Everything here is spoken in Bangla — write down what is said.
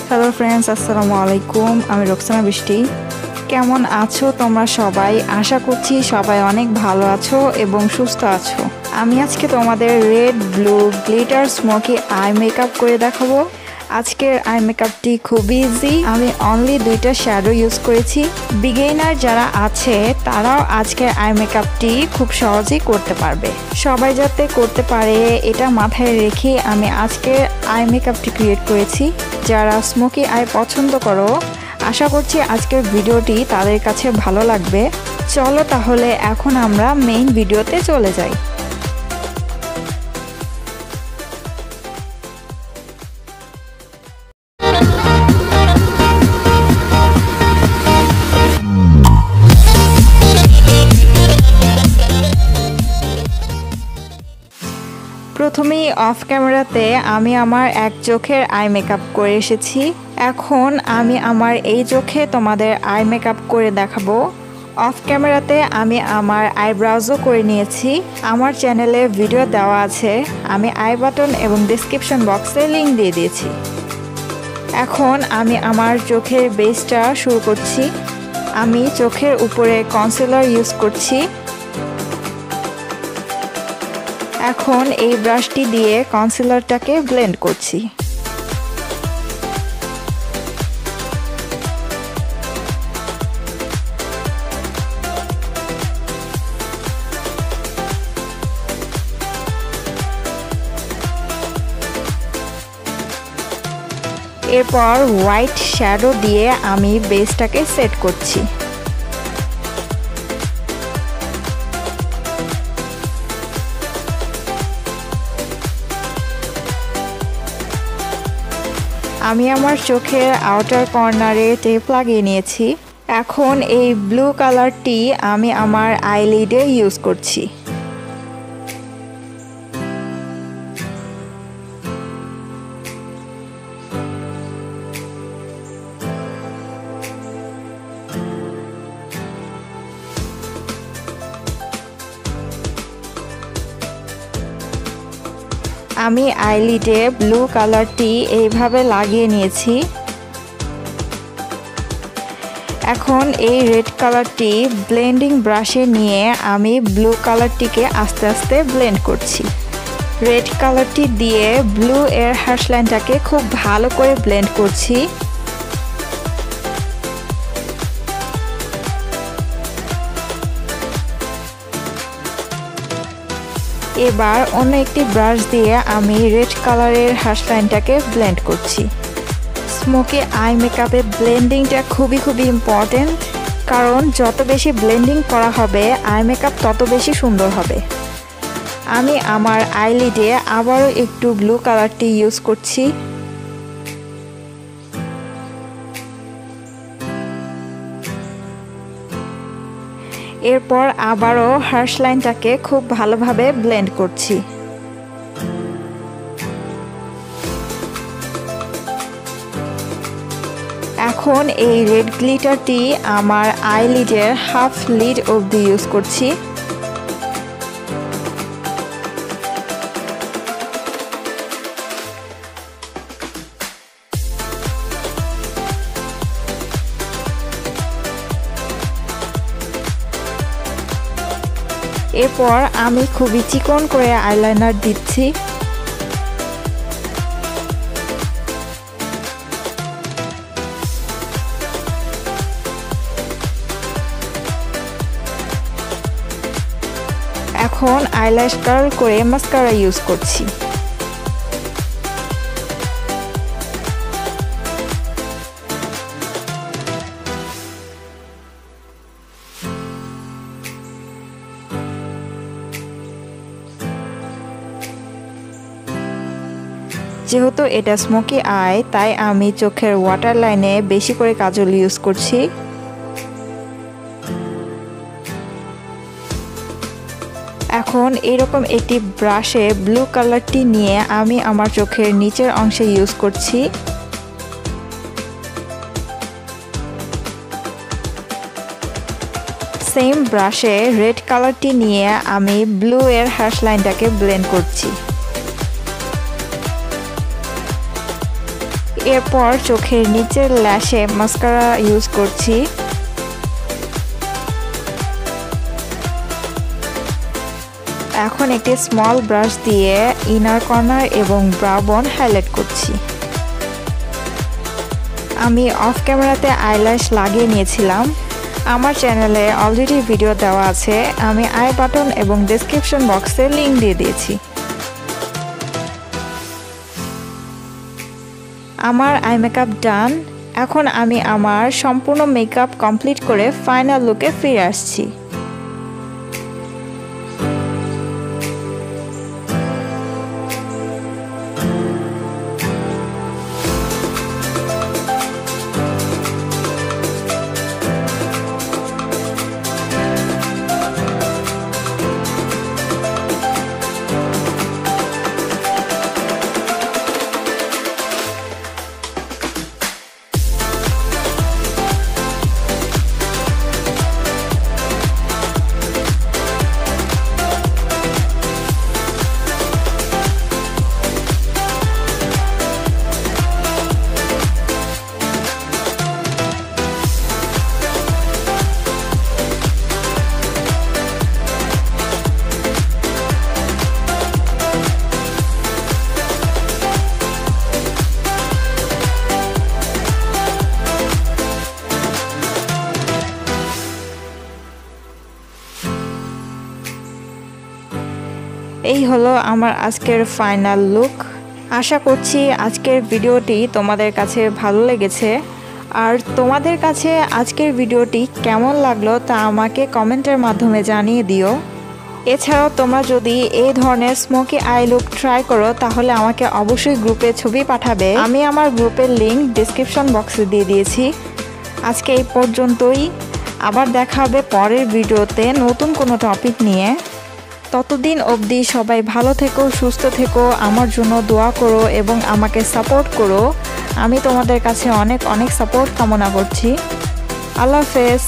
হ্যালো ফ্রেন্ডস, আসসালামু আলাইকুম। আমি RoksanaBrishti। কেমন আছো তোমরা সবাই? আশা করছি সবাই অনেক ভালো আছো এবং সুস্থ আছো। আমি আজকে তোমাদের red blue glitter smoky eye makeup করে দেখাবো। আজকের আই মেকআপটি খুব ইজি। আমি অনলি 2টা শ্যাডো ইউজ করেছি। বিগিনার যারা আছে তারাও আজকের আই মেকআপটি খুব সহজেই করতে পারবে। সবাই যাতে করতে পারে এটা মাথায় রেখে আমি আজকের আই মেকআপটি ক্রিয়েট করেছি। যারা স্মোকি আই পছন্দ করো, আশা করছি আজকের ভিডিওটি তাদের কাছে ভালো লাগবে। চলো তাহলে এখন আমরা মেইন ভিডিওতে চলে যাই। প্রথমেই অফ ক্যামেরাতে আমি আমার এক চোখের আই মেকআপ করে এসেছি। এখন আমি আমার এই চোখে তোমাদের আই মেকআপ করে দেখাবো। অফ ক্যামেরাতে আমি আমার আইব্রাউজও করে নিয়েছি। আমার চ্যানেলে ভিডিও দেওয়া আছে, আমি আই বাটন এবং ডেসক্রিপশন বক্সে লিংক দিয়ে দিয়েছি। এখন আমি আমার চোখের বেসটা শুরু করছি। আমি চোখের উপরে কনসিলার ইউজ করছি। এখন এই ব্রাশটি দিয়ে কনসিলারটাকে ব্লেন্ড করছি। এরপর হোয়াইট শ্যাডো দিয়ে আমি বেসটাকে সেট করছি। আমি আমার চোখের আউটার কর্নারে টেপ লাগিয়ে নিয়েছি। এখন এই ব্লু কালারটি আমি আমার আইলিডে ইউজ করছি। আমি আইলিডে ব্লু কালারটি এইভাবে লাগিয়ে নিয়েছি। এখন এই রেড কালারটি ব্লেন্ডিং ব্রাশে নিয়ে আমি ব্লু কালারটিকে আস্তে আস্তে ব্লেন্ড করছি। রেড কালারটি দিয়ে ব্লু এর হ্যাশ লাইনটাকে খুব ভালো করে ব্লেন্ড করছি। এবার অন্য একটি ব্রাশ দিয়ে আমি রেড কালারের হ্যাশ লাইনটাকে ব্লেন্ড করছি। স্মোকি আই মেকআপে ব্লেন্ডিংটা খুবই ইম্পর্টেন্ট, কারণ যত বেশি ব্লেন্ডিং করা হবে আই মেকআপ তত বেশি সুন্দর হবে। আমি আমার আইলিডে আবারও একটু ব্লু কালারটি ইউজ করছি। এরপর আবারও হ্যাশ লাইনটাকে খুব ভালোভাবে ব্লেন্ড করছি। এখন এই রেড গ্লিটারটি আমার আইলিডের হাফ লিড অবধি ইউজ করছি। এরপর আমি খুবই চিকন করে আইলাইনার দিচ্ছি। এখন আইল্যাশ কার্ল করে মাস্কারা ইউজ করছি। যেহেতু এটা স্মোকি আই, তাই আমি চোখের ওয়াটার লাইনে বেশি করে কাজল ইউজ করছি। এখন এরকম একটি ব্রাশে ব্লু কালারটি নিয়ে আমি আমার চোখের নিচের অংশে ইউজ করছি। সেম ব্রাশে রেড কালারটি নিয়ে আমি ব্লু এর হ্যাশ লাইনটাকে ব্লেন্ড করছি। এরপর চোখের নিচের ল্যাশে মাস্কারা ইউজ করছি। এখন একটি স্মল ব্রাশ দিয়ে ইনার কর্নার এবং ব্রাউ বোন হাইলাইট করছি। আমি অফ ক্যামেরাতে আইল্যাশ লাগিয়ে নিয়েছিলাম। আমার চ্যানেলে অলরেডি ভিডিও দেওয়া আছে, আমি আই বাটন এবং ডেসক্রিপশন বক্সে লিংক দিয়ে দিয়েছি। আমার আই মেকআপ ডান। এখন আমি আমার সম্পূর্ণ মেকআপ কমপ্লিট করে ফাইনাল লুকে ফিরে আসছি। এই হলো আমার আজকের ফাইনাল লুক। আশা করছি আজকের ভিডিওটি তোমাদের কাছে ভালো লেগেছে। আর তোমাদের কাছে আজকের ভিডিওটি কেমন লাগলো তা আমাকে কমেন্টের মাধ্যমে জানিয়ে দিও। এছাড়াও তোমরা যদি এই ধরনের স্মোকি আই লুক ট্রাই করো তাহলে আমাকে অবশ্যই গ্রুপে ছবি পাঠাবে। আমি আমার গ্রুপের লিংক ডেসক্রিপশন বক্সে দিয়ে দিয়েছি। আজকে এই পর্যন্তই, আবার দেখা হবে পরের ভিডিওতে নতুন কোনো টপিক নিয়ে। ততদিন অবধি সবাই ভালো থেকো, সুস্থ থেকো, আমার জন্য দোয়া করো এবং আমাকে সাপোর্ট করো। আমি তোমাদের কাছে অনেক অনেক সাপোর্ট কামনা করছি। আল্লাহ হাফেজ।